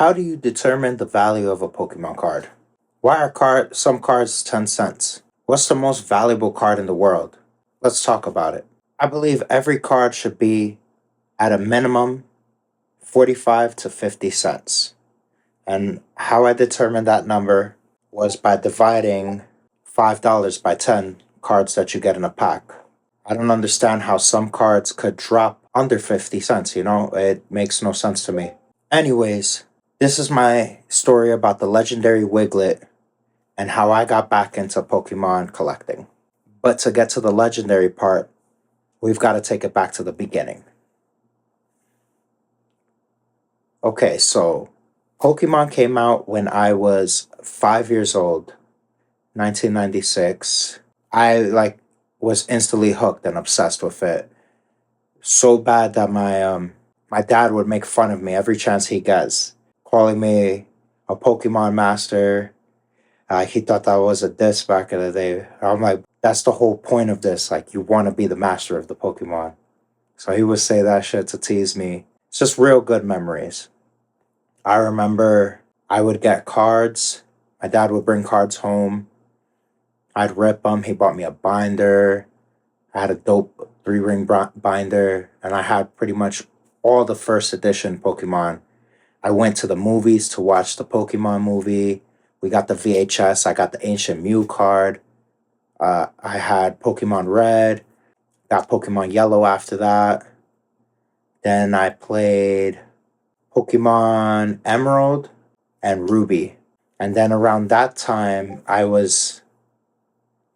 How do you determine the value of a Pokemon card? Why are some cards 10 cents? What's the most valuable card in the world? Let's talk about it. I believe every card should be at a minimum 45 to 50 cents. And how I determined that number was by dividing $5 by 10 cards that you get in a pack. I don't understand how some cards could drop under 50 cents, It makes no sense to me. Anyways, this is my story about the legendary Wiglett and how I got back into Pokemon collecting. But to get to the legendary part, we've got to take it back to the beginning. Okay, so Pokemon came out when I was 5 years old, 1996. I was instantly hooked and obsessed with it. So bad that my dad would make fun of me every chance he gets, calling me a Pokemon master. He thought that was a diss back in the day. I'm like, that's the whole point of this. Like, you want to be the master of the Pokemon. So he would say that shit to tease me. It's just real good memories. I remember I would get cards. My dad would bring cards home. I'd rip them. He bought me a binder. I had a dope 3-ring binder. And I had pretty much all the first edition Pokemon. I went to the movies to watch the Pokemon movie. We got the VHS. I got the Ancient Mew card. I had Pokemon Red. Got Pokemon Yellow after that. Then I played Pokemon Emerald and Ruby. And then around that time, that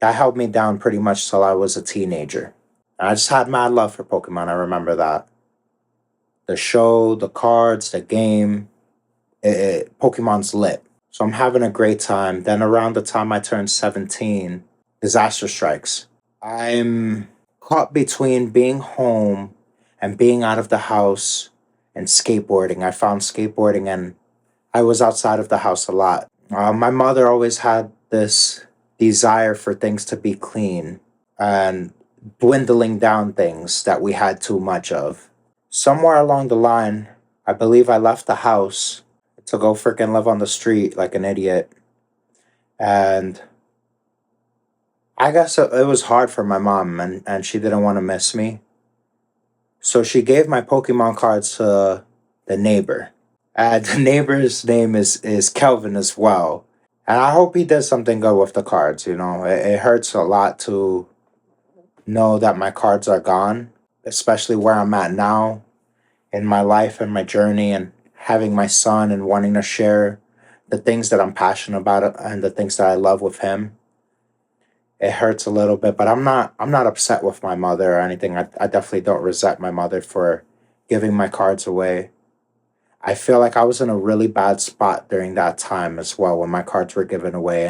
held me down pretty much till I was a teenager. And I just had mad love for Pokemon. I remember that. The show, the cards, the game, Pokemon's lit. So I'm having a great time. Then around the time I turned 17, disaster strikes. I'm caught between being home and being out of the house and skateboarding. I found skateboarding and I was outside of the house a lot. My mother always had this desire for things to be clean and dwindling down things that we had too much of. Somewhere along the line, I believe I left the house to go freaking live on the street like an idiot. And I guess it was hard for my mom, and she didn't want to miss me. So she gave my Pokemon cards to the neighbor. And the neighbor's name is Kelvin as well. And I hope he does something good with the cards, It hurts a lot to know that my cards are gone, especially where I'm at now in my life and my journey and having my son and wanting to share the things that I'm passionate about and the things that I love with him. It hurts a little bit, but I'm not upset with my mother or anything. I definitely don't resent my mother for giving my cards away. I feel like I was in a really bad spot during that time as well when my cards were given away,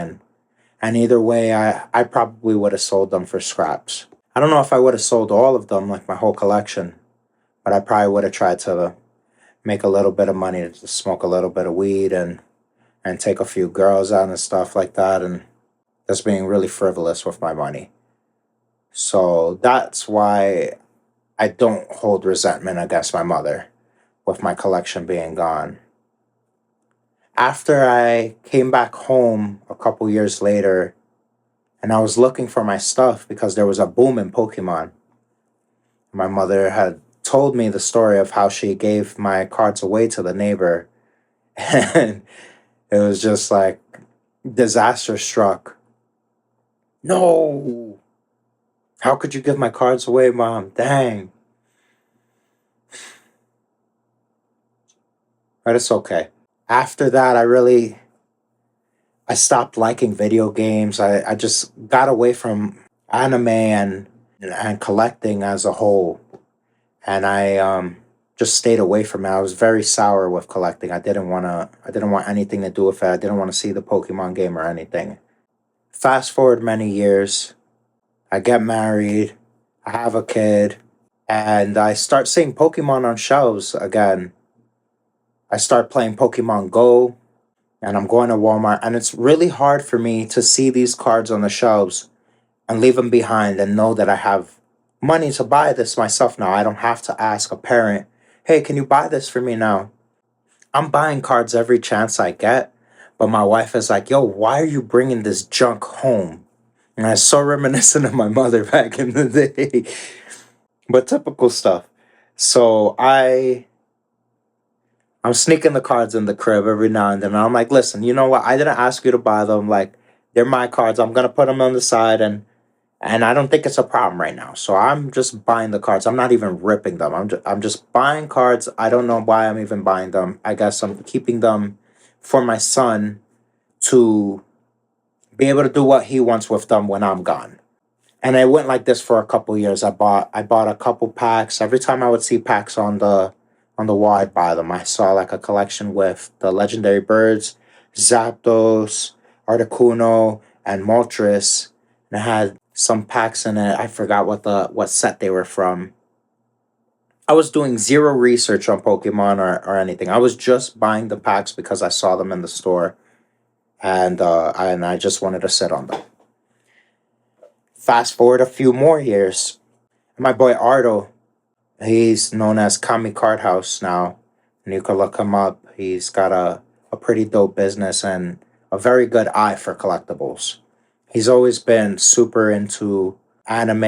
and either way I probably would have sold them for scraps. I don't know if I would have sold all of them, like my whole collection, but I probably would have tried to make a little bit of money to smoke a little bit of weed and take a few girls out and stuff like that, and just being really frivolous with my money. So that's why I don't hold resentment against my mother with my collection being gone. After I came back home a couple years later, and I was looking for my stuff because there was a boom in Pokemon, my mother had told me the story of how she gave my cards away to the neighbor, and it was just like disaster struck. No! How could you give my cards away, Mom? Dang. But it's okay. After that, I stopped liking video games. I just got away from anime and collecting as a whole. And I just stayed away from it. I was very sour with collecting. I didn't want anything to do with it. I didn't want to see the Pokemon game or anything. Fast forward many years, I get married, I have a kid, and I start seeing Pokemon on shelves again. I start playing Pokemon Go, and I'm going to Walmart, and it's really hard for me to see these cards on the shelves and leave them behind and know that I have money to buy this myself now. I don't have to ask a parent, hey, can you buy this for me now? I'm buying cards every chance I get, but my wife is like, yo, why are you bringing this junk home? And it's so reminiscent of my mother back in the day. But typical stuff. So I'm sneaking the cards in the crib every now and then. And I'm like, listen, you know what? I didn't ask you to buy them. Like, they're my cards. I'm gonna put them on the side, and I don't think it's a problem right now. So I'm just buying the cards. I'm not even ripping them. I'm just buying cards. I don't know why I'm even buying them. I guess I'm keeping them for my son to be able to do what he wants with them when I'm gone. And it went like this for a couple years. I bought a couple packs. Every time I would see packs on the wall, I'd buy them. I saw like a collection with the legendary birds, Zapdos, Articuno, and Moltres, and it had some packs in it. I forgot what set they were from. I was doing zero research on Pokemon or anything. I was just buying the packs because I saw them in the store, and I just wanted to sit on them. Fast forward a few more years, my boy Ardo, he's known as Kami Card House now, and you can look him up. He's got a pretty dope business and a very good eye for collectibles. He's always been super into anime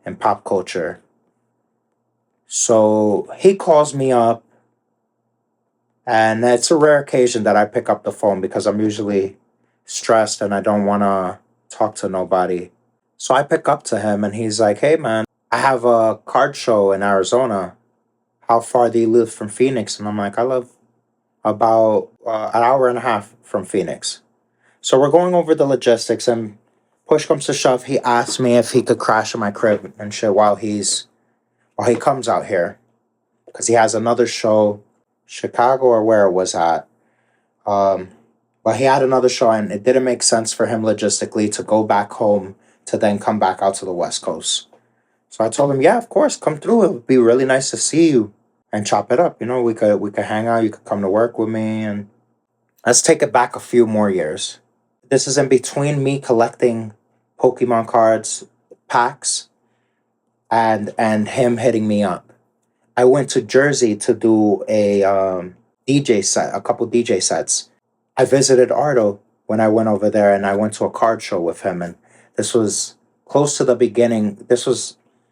and pop culture. So he calls me up, and it's a rare occasion that I pick up the phone because I'm usually stressed and I don't want to talk to nobody. So I pick up to him, and he's like, hey man, I have a card show in Arizona. How far do you live from Phoenix? And I'm like, I live about an hour and a half from Phoenix. So we're going over the logistics, and push comes to shove, he asked me if he could crash in my crib and shit while he comes out here because he has another show, Chicago or where it was at. Um, but he had another show, and it didn't make sense for him logistically to go back home to then come back out to the West Coast. So I told him, yeah, of course, come through. It would be really nice to see you and chop it up. You know, we could hang out. You could come to work with me, and let's take it back a few more years. This is in between me collecting Pokemon cards, packs, and him hitting me up. I went to Jersey to do a DJ set, a couple DJ sets. I visited Ardo when I went over there, and I went to a card show with him. And this was close to the beginning.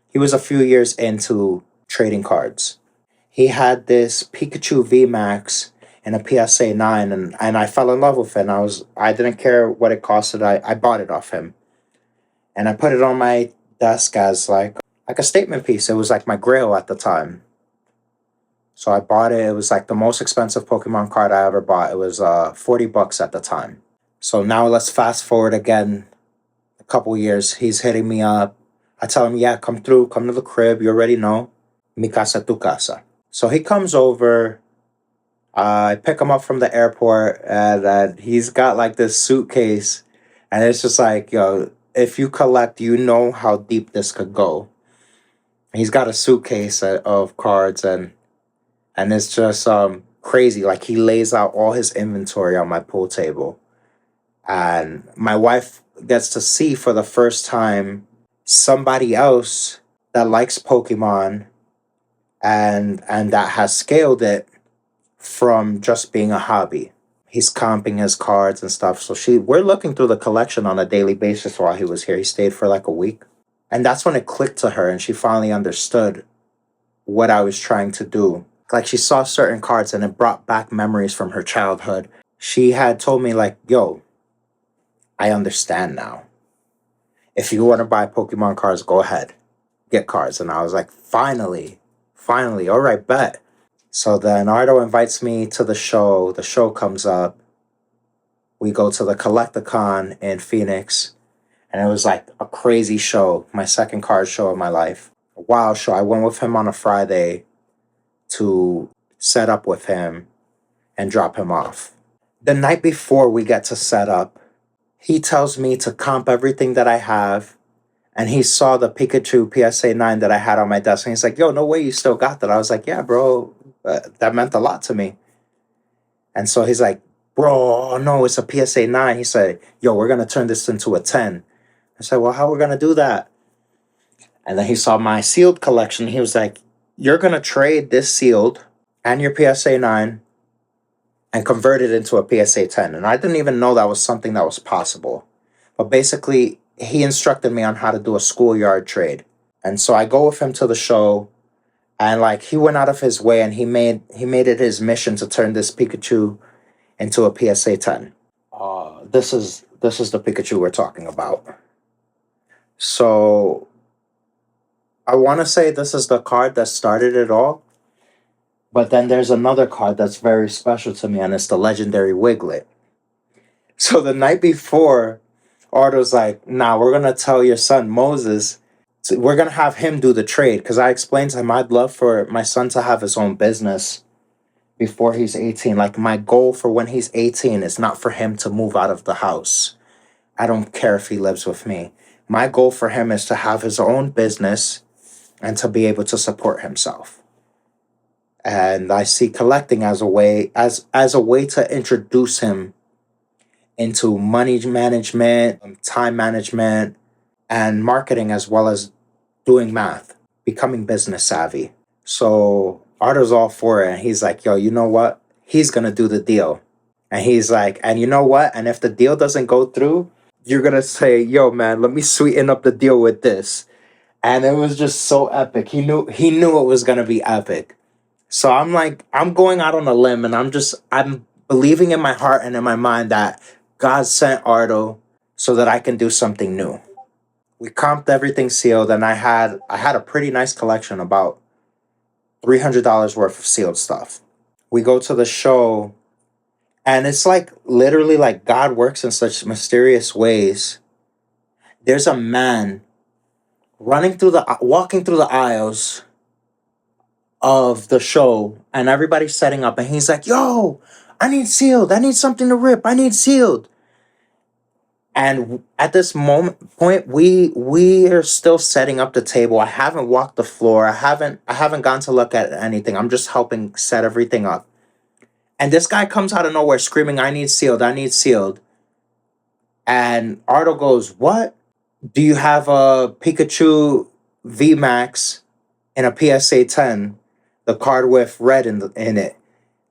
He was a few years into trading cards. He had this Pikachu VMAX and a PSA 9, and I fell in love with it. And I didn't care what it costed. I bought it off him. And I put it on my desk as like a statement piece. It was like my grail at the time. So I bought it. It was like the most expensive Pokemon card I ever bought. It was $40 at the time. So now let's fast forward again a couple years. He's hitting me up. I tell him, yeah, come through, come to the crib. You already know. Mi casa, tu casa. So he comes over. I pick him up from the airport, and he's got like this suitcase. And it's just like, yo, if you collect, you know how deep this could go. He's got a suitcase of cards, and it's just crazy. Like, he lays out all his inventory on my pool table. And my wife gets to see for the first time somebody else that likes Pokemon and that has scaled it from just being a hobby. He's comping his cards and stuff. So we're looking through the collection on a daily basis while he was here. He stayed for like a week. And that's when it clicked to her, and she finally understood what I was trying to do. Like, she saw certain cards and it brought back memories from her childhood. She had told me like, yo, I understand now. If you want to buy Pokemon cards, go ahead. Get cards. And I was like, finally, all right, bet. So then Ardo invites me to the show. The show comes up. We go to the Collecticon in Phoenix. And it was like a crazy show. My second card show of my life. A wild show. I went with him on a Friday to set up with him and drop him off. The night before we get to set up, he tells me to comp everything that I have. And he saw the Pikachu PSA 9 that I had on my desk. And he's like, yo, no way you still got that. I was like, yeah, bro, that meant a lot to me. And so he's like, bro, oh no, it's a PSA 9. He said, yo, we're going to turn this into a 10. I said, well, how are we going to do that? And then he saw my sealed collection. He was like, you're going to trade this sealed and your PSA 9 and convert it into a PSA 10. And I didn't even know that was something that was possible. But basically, he instructed me on how to do a schoolyard trade. And so I go with him to the show, and like he went out of his way and he made it his mission to turn this Pikachu into a PSA 10. This is the Pikachu we're talking about. So I want to say this is the card that started it all. But then there's another card that's very special to me, and it's the legendary Wiglett. So the night before, Ardo's like, nah, we're going to tell your son, Moses, we're going to have him do the trade. Because I explained to him, I'd love for my son to have his own business before he's 18. Like, my goal for when he's 18 is not for him to move out of the house. I don't care if he lives with me. My goal for him is to have his own business and to be able to support himself. And I see collecting as a way to introduce him into money management, time management, and marketing, as well as doing math, becoming business savvy. So Ardo's all for it, and he's like, yo, you know what? He's gonna do the deal. And he's like, and you know what? And if the deal doesn't go through, you're gonna say, yo, man, let me sweeten up the deal with this. And it was just so epic. He knew it was gonna be epic. So I'm like, I'm going out on a limb, and I'm believing in my heart and in my mind that God sent Ardo so that I can do something new. We comped everything sealed, and I had a pretty nice collection, about $300 worth of sealed stuff. We go to the show, and it's like literally like God works in such mysterious ways. There's a man walking through the aisles of the show, and everybody's setting up, and he's like, yo, I need sealed, I need something to rip, I need sealed. And at this point, we are still setting up the table. I haven't walked the floor. I haven't gone to look at anything. I'm just helping set everything up. And this guy comes out of nowhere screaming, I need sealed, I need sealed. And Ardo goes, what? Do you have a Pikachu VMAX in a PSA 10? The card with red in it.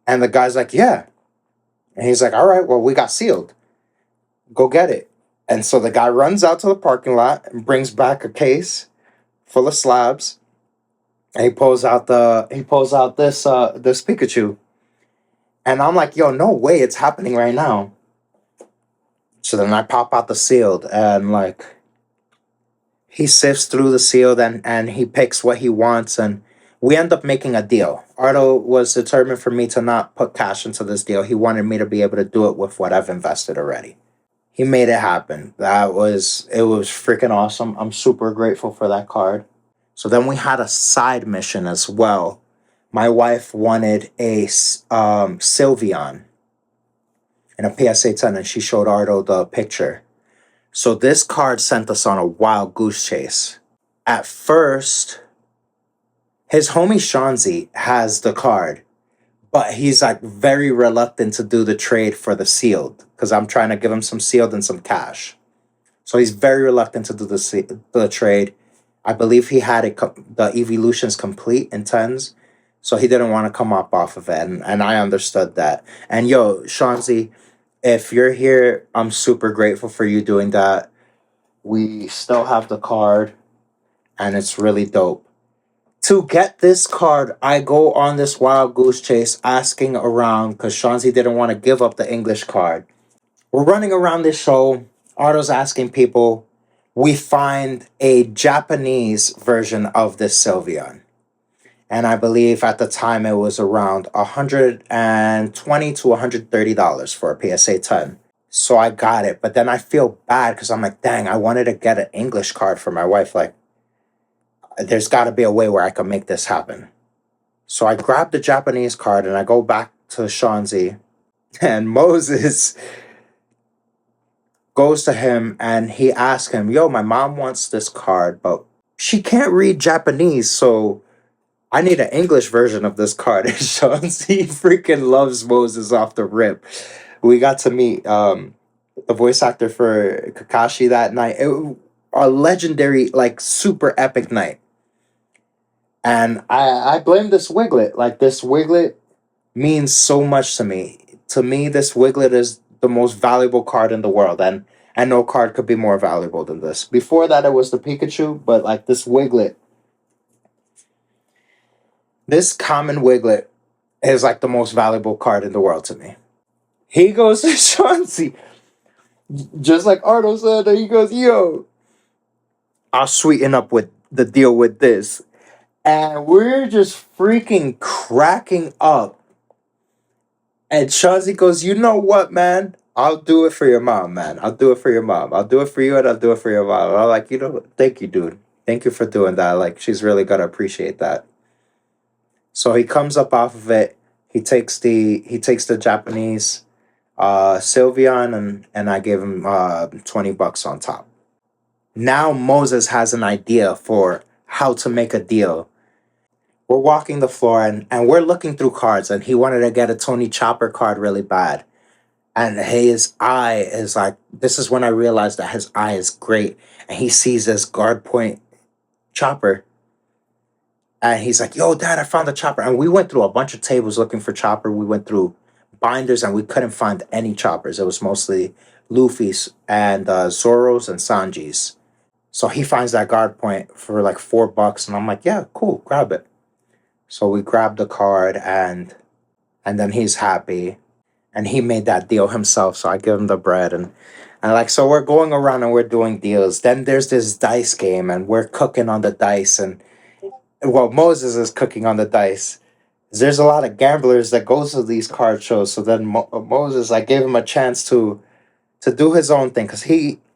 And the guy's like, yeah. And he's like, all right, well, we got sealed. Go get it. And so the guy runs out to the parking lot and brings back a case full of slabs. And he pulls out this Pikachu. And I'm like, yo, no way, it's happening right now. So then I pop out the sealed, and like he sifts through the sealed, and he picks what he wants, and we end up making a deal. Ardo was determined for me to not put cash into this deal. He wanted me to be able to do it with what I've invested already. He made it happen. It was freaking awesome. I'm super grateful for that card. So then we had a side mission as well. My wife wanted a Sylveon in a PSA 10, and she showed Ardo the picture. So this card sent us on a Wild Goose Chase. At first, his homie Shanzi has the card, but he's like very reluctant to do the trade for the sealed, because I'm trying to give him some sealed and some cash. So he's very reluctant to do the trade. I believe he had the evolutions complete in 10s, so he didn't want to come up off of it, and I understood that. And yo, Shanzi, if you're here, I'm super grateful for you doing that. We still have the card, and it's really dope. To get this card, I go on this Wild Goose Chase asking around, because Shanzi didn't want to give up the English card. We're running around this show. Ardo's asking people. We find a Japanese version of this Sylveon. And I believe at the time it was around $120 to $130 for a PSA 10. So I got it. But then I feel bad because I'm like, dang, I wanted to get an English card for my wife. Like, there's got to be a way where I can make this happen. So I grab the Japanese card and I go back to Shanzi. And Moses goes to him and he asks him, yo, my mom wants this card, but she can't read Japanese, so I need an English version of this card. And Shanzi freaking loves Moses off the rip. We got to meet the voice actor for Kakashi that night. A legendary, like, super epic night. And I blame this Wiglett. Like, this Wiglett means so much to me. to me, this Wiglett is the most valuable card in the world, and no card could be more valuable than this. Before that, it was the Pikachu, but like this Wiglett, this common Wiglett is like the most valuable card in the world to me. He goes to Chauncey, just like Ardo said, and he goes, "Yo, I'll sweeten up with the deal with this," and we're just freaking cracking up. And Chauncey goes, "You know what, man? I'll do it for your mom, man. I'll do it for your mom. I'll do it for you, and I'll do it for your mom." I'm like, thank you, dude. Thank you for doing that. Like, she's really gonna appreciate that. So he comes up off of it. He takes the Japanese Sylveon, and I gave him $20 on top. Now Moses has an idea for how to make a deal. We're walking the floor, and we're looking through cards, and he wanted to get a Tony Chopper card really bad. And his eye is like, this is when I realized that his eye is great. And he sees this guard point Chopper. And he's like, "Yo, Dad, I found the Chopper." And we went through a bunch of tables looking for Chopper. We went through binders, and we couldn't find any Choppers. It was mostly Luffy's and Zoro's and Sanji's. So he finds that guard point for like $4. And I'm like, "Yeah, cool, grab it." So we grabbed the card, and then he's happy. And he made that deal himself, so I give him the bread. And like, so we're going around and we're doing deals. Then there's this dice game, and we're cooking on the dice. And well, Moses is cooking on the dice. There's a lot of gamblers that goes to these card shows. So then Moses, I gave him a chance to do his own thing, because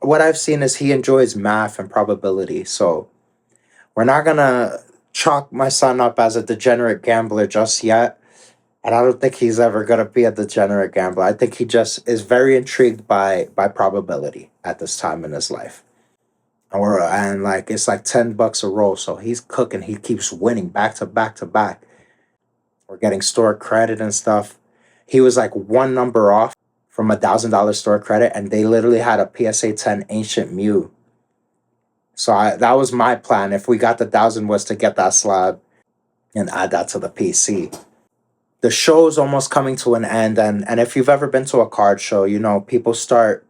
what I've seen is he enjoys math and probability. So we're not gonna chalk my son up as a degenerate gambler just yet. And I don't think he's ever gonna be a degenerate gambler. I think he just is very intrigued by probability at this time in his life. And like, it's like $10 a roll, so he's cooking. He keeps winning back to back to back. We're getting store credit and stuff. He was like one number off from $1,000 store credit, and they literally had a PSA 10 Ancient Mew. So that was my plan. If we got the 1,000, was to get that slab and add that to the PC. The show's almost coming to an end, and if you've ever been to a card show, people start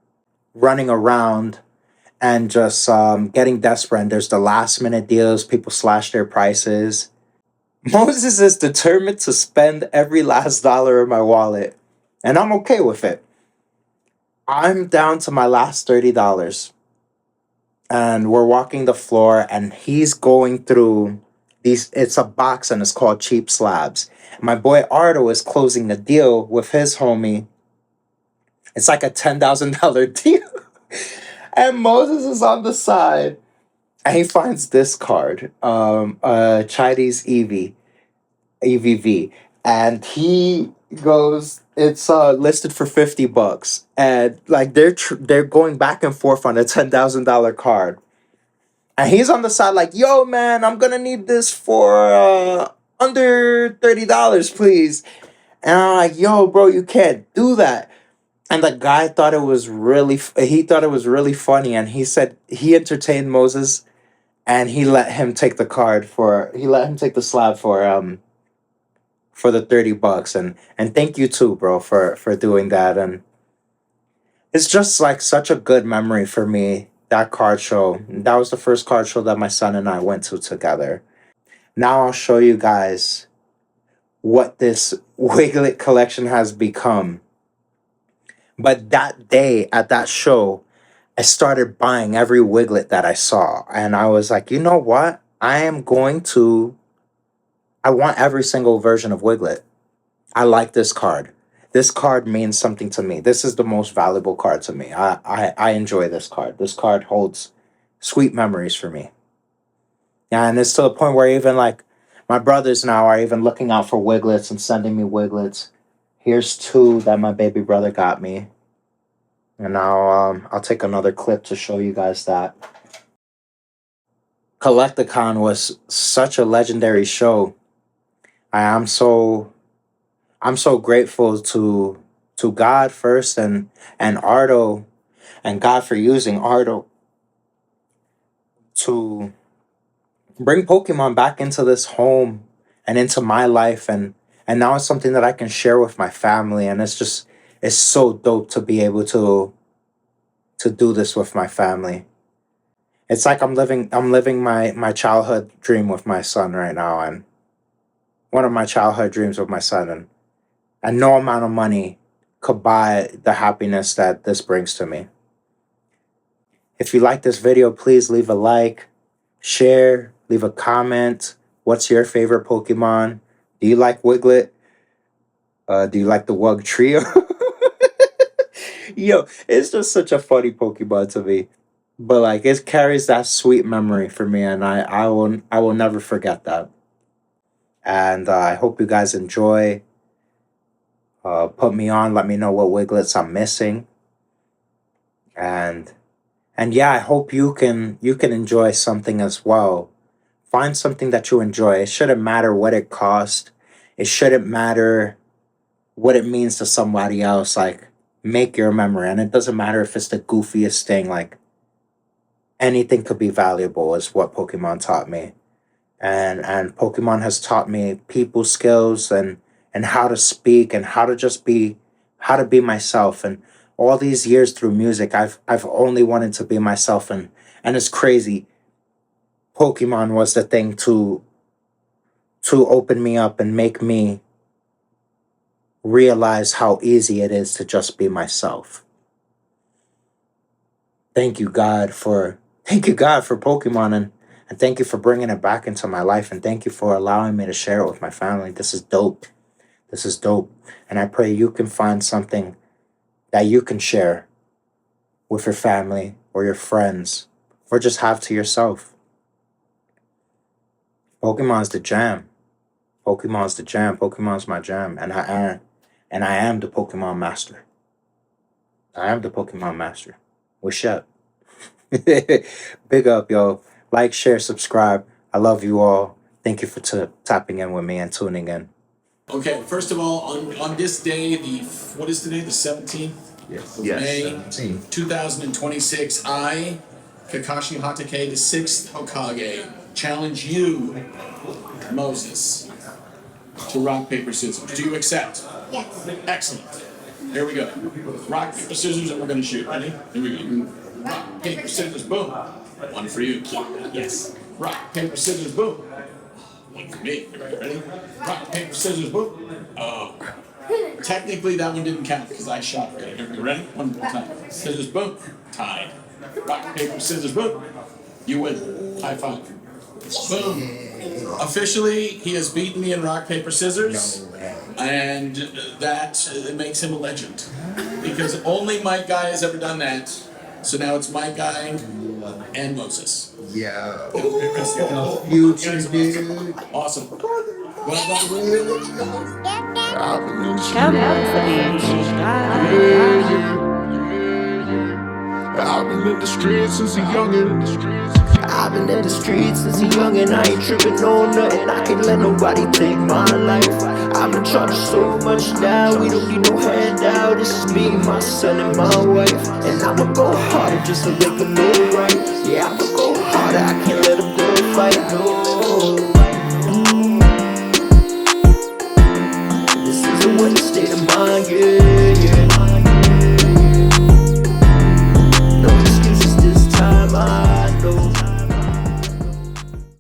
running around and just getting desperate. And there's the last minute deals. People slash their prices. Moses is determined to spend every last dollar in my wallet, and I'm okay with it. I'm down to my last $30, and we're walking the floor, and he's going through these. It's a box, and it's called Cheap Slabs. My boy Ardo is closing the deal with his homie. It's like a $10,000 deal. And Moses is on the side, and he finds this card, Chinese EVV, and he goes, it's listed for $50, and like they're going back and forth on a $10,000 card, and he's on the side like, "Yo, man, I'm gonna need this for under $30, please." And I'm like, "Yo, bro, you can't do that." And the guy thought it was really funny, and he said he entertained Moses, and he let him take the slab for the $30. And thank you too, bro, for doing that. And it's just like such a good memory for me, that card show. That was the first card show that my son and I went to together. Now I'll show you guys what this Wiglett collection has become. But that day at that show, I started buying every Wiglett that I saw. And I was like, you know what? I want every single version of Wiglett. I like this card. This card means something to me. This is the most valuable card to me. I enjoy this card. This card holds sweet memories for me. And it's to the point where even like my brothers now are even looking out for Wigletts and sending me Wigletts. Here's 2 that my baby brother got me. And now I'll take another clip to show you guys that. Collecticon was such a legendary show. I'm so grateful to God first, and Ardo, and God for using Ardo to bring Pokemon back into this home and into my life, and now it's something that I can share with my family, and it's so dope to be able to do this with my family. It's like I'm living my childhood dream with my son right now, and one of my childhood dreams with my son, and no amount of money could buy the happiness that this brings to me. If you like this video, please leave a like, share, leave a comment. What's your favorite Pokemon? Do you like Wiglett? Do you like the Wug Trio? Yo, it's just such a funny Pokemon to me. But like it carries that sweet memory for me, and I will never forget that. And I hope you guys enjoy. Put me on, let me know what Wiglets I'm missing. And yeah, I hope you can enjoy something as well. Find something that you enjoy. It shouldn't matter what it costs. It shouldn't matter what it means to somebody else. Like, make your memory. And it doesn't matter if it's the goofiest thing. Like, anything could be valuable is what Pokemon taught me. And Pokemon has taught me people skills and how to speak and how to be myself. And all these years through music, I've only wanted to be myself, and it's crazy. Pokemon was the thing to open me up and make me realize how easy it is to just be myself. Thank you God for Pokemon, and thank you for bringing it back into my life, and thank you for allowing me to share it with my family. This is dope. This is dope. And I pray you can find something that you can share with your family or your friends or just have to yourself. Pokemon's the jam. Pokemon's the jam. Pokemon's my jam. And I am the Pokemon Master. I am the Pokemon Master. Wish up. Big up, yo. Like, share, subscribe. I love you all. Thank you for tapping in with me and tuning in. Okay, first of all, on this day, what is today, the 17th of May, 17th. 2026, I, Kakashi Hatake, the 6th Hokage, challenge you, Moses, to rock, paper, scissors. Do you accept? Yes. Excellent. Here we go. Rock, paper, scissors, and we're going to shoot. Ready? Here we go. Rock, paper, scissors, boom. One for you. Yes. Rock, paper, scissors, boom. One for me. Ready? Rock, paper, scissors, boom. Oh. Technically, that one didn't count because I shot right. Here we go. Ready? One more time. Scissors, boom. Tied. Rock, paper, scissors, boom. You win. High five. Boom. Officially, he has beaten me in rock, paper, scissors. And that makes him a legend. Because only my guy has ever done that. So now it's my guy and Moses. Yeah. Future dude. Awesome. I've been in the streets since a youngin'. I've been in the streets since a youngin'. I ain't trippin' on nothing. I can't let nobody take my life. I've been charged so much now. We don't need no handout. This is me, my son, and my wife. And I'ma go harder just to make them live right. Yeah, I'ma go harder. I can't let them go fight. No.